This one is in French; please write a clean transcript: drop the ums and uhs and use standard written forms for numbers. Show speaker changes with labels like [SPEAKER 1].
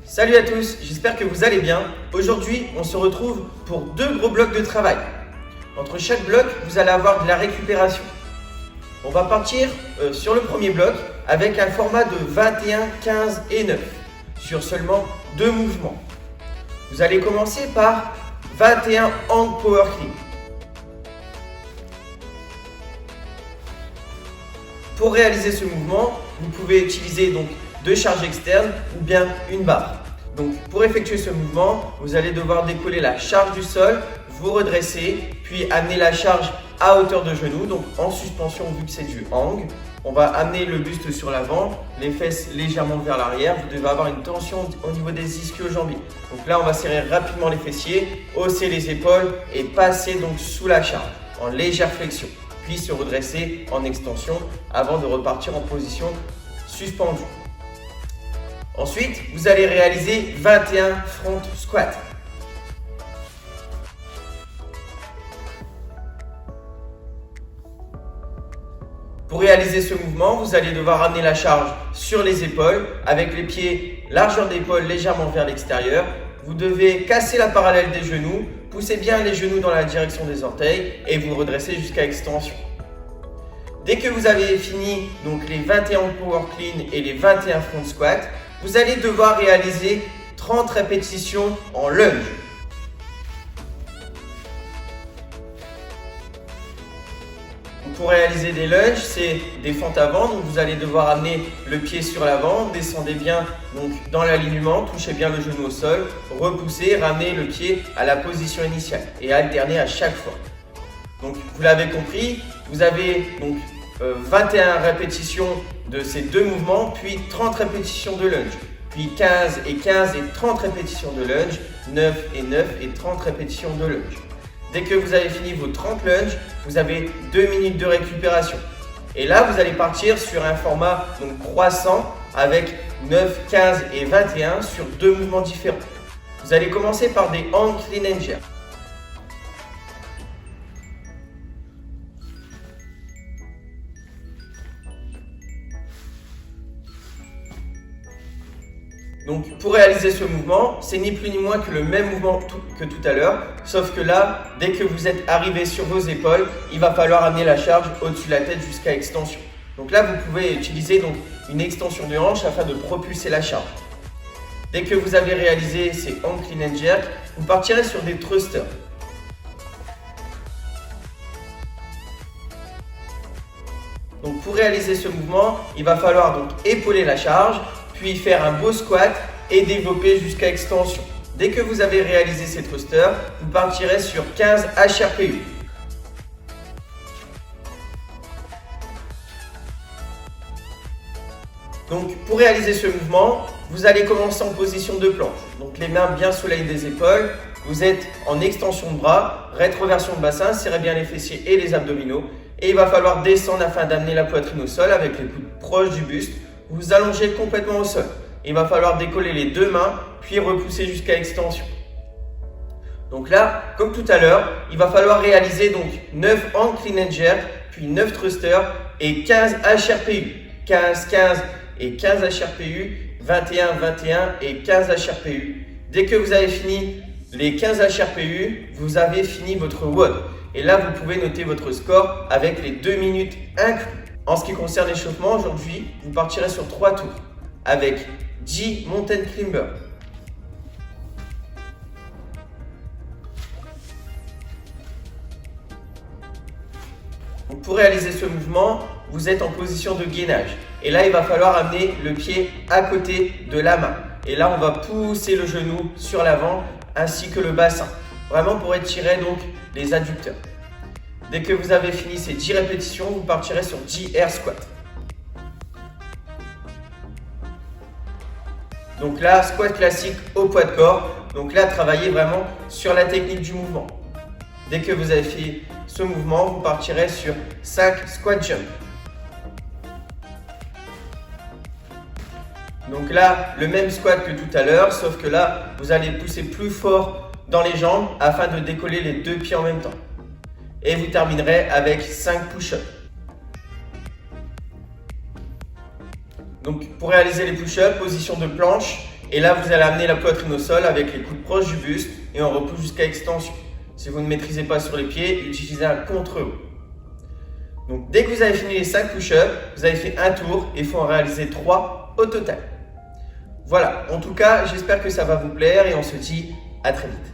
[SPEAKER 1] Salut à tous, j'espère que vous allez bien. Aujourd'hui, on se retrouve pour deux gros blocs de travail. Entre chaque bloc, vous allez avoir de la récupération. On va partir sur le premier bloc avec un format de 21, 15 et 9 sur seulement deux mouvements. Vous allez commencer par 21 hang power clean. Pour réaliser ce mouvement, vous pouvez utiliser donc deux charges externes ou bien une barre. Donc pour effectuer ce mouvement, vous allez devoir décoller la charge du sol, vous redresser, puis amener la charge à hauteur de genou, donc en suspension vu que c'est du hang. On va amener le buste sur l'avant, les fesses légèrement vers l'arrière. Vous devez avoir une tension au niveau des ischio-jambiers. Donc là, on va serrer rapidement les fessiers, hausser les épaules et passer donc sous la charge en légère flexion, puis se redresser en extension avant de repartir en position suspendue. Ensuite, vous allez réaliser 21 front squat. Pour réaliser ce mouvement, vous allez devoir amener la charge sur les épaules avec les pieds largeur d'épaule légèrement vers l'extérieur. Vous devez casser la parallèle des genoux, poussez bien les genoux dans la direction des orteils et vous redressez jusqu'à extension. Dès que vous avez fini donc les 21 power clean et les 21 front squat, vous allez devoir réaliser 30 répétitions en lunge. Pour réaliser des lunges, c'est des fentes avant, donc vous allez devoir amener le pied sur l'avant, descendez bien donc dans l'alignement, touchez bien le genou au sol, repoussez, ramenez le pied à la position initiale et alternez à chaque fois. Donc vous l'avez compris, vous avez donc 21 répétitions de ces deux mouvements, puis 30 répétitions de lunge, puis 15 et 15 et 30 répétitions de lunge, 9 et 9 et 30 répétitions de lunge. Dès que vous avez fini vos 30 lunges, vous avez 2 minutes de récupération. Et là, vous allez partir sur un format donc croissant avec 9, 15 et 21 sur deux mouvements différents. Vous allez commencer par des hang clean and jerk. Donc pour réaliser ce mouvement, c'est ni plus ni moins que le même mouvement que tout à l'heure, sauf que là, dès que vous êtes arrivé sur vos épaules, il va falloir amener la charge au-dessus de la tête jusqu'à extension. Donc là, vous pouvez utiliser donc une extension de hanche afin de propulser la charge. Dès que vous avez réalisé ces hang clean and jerk, vous partirez sur des thrusters. Donc pour réaliser ce mouvement, il va falloir donc épauler la charge, puis faire un beau squat et développer jusqu'à extension. Dès que vous avez réalisé ces thrusters, vous partirez sur 15 HRPU. Donc pour réaliser ce mouvement, vous allez commencer en position de planche. Donc les mains bien sous la ligne des épaules, vous êtes en extension de bras, rétroversion de bassin, serrez bien les fessiers et les abdominaux. Et il va falloir descendre afin d'amener la poitrine au sol avec les coudes proches du buste. Vous allongez complètement au sol. Il va falloir décoller les deux mains, puis repousser jusqu'à extension. Donc là, comme tout à l'heure, il va falloir réaliser donc 9 hang clean and jerk, puis 9 thrusters et 15 HRPU. 15, 15 et 15 HRPU, 21, 21 et 15 HRPU. Dès que vous avez fini les 15 HRPU, vous avez fini votre WOD. Et là, vous pouvez noter votre score avec les 2 minutes inclus. En ce qui concerne l'échauffement, aujourd'hui, vous partirez sur 3 tours avec 10 mountain climber. Donc pour réaliser ce mouvement, vous êtes en position de gainage. Et là, il va falloir amener le pied à côté de la main. Et là, on va pousser le genou sur l'avant ainsi que le bassin. Vraiment pour étirer donc les adducteurs. Dès que vous avez fini ces 10 répétitions, vous partirez sur 10 air squat. Donc là, squat classique au poids de corps. Donc là, travaillez vraiment sur la technique du mouvement. Dès que vous avez fait ce mouvement, vous partirez sur 5 squat jump. Donc là, le même squat que tout à l'heure, sauf que là, vous allez pousser plus fort dans les jambes afin de décoller les deux pieds en même temps. Et vous terminerez avec 5 push-ups. Donc pour réaliser les push-ups, position de planche Et là, vous allez amener la poitrine au sol avec les coudes proches du buste et on repousse jusqu'à extension. Si vous ne maîtrisez pas sur les pieds, utilisez un contre-haut. Donc, dès que vous avez fini les 5 push-ups, vous avez fait un tour et il faut en réaliser 3 au total. Voilà, en tout cas, j'espère que ça va vous plaire et on se dit à très vite.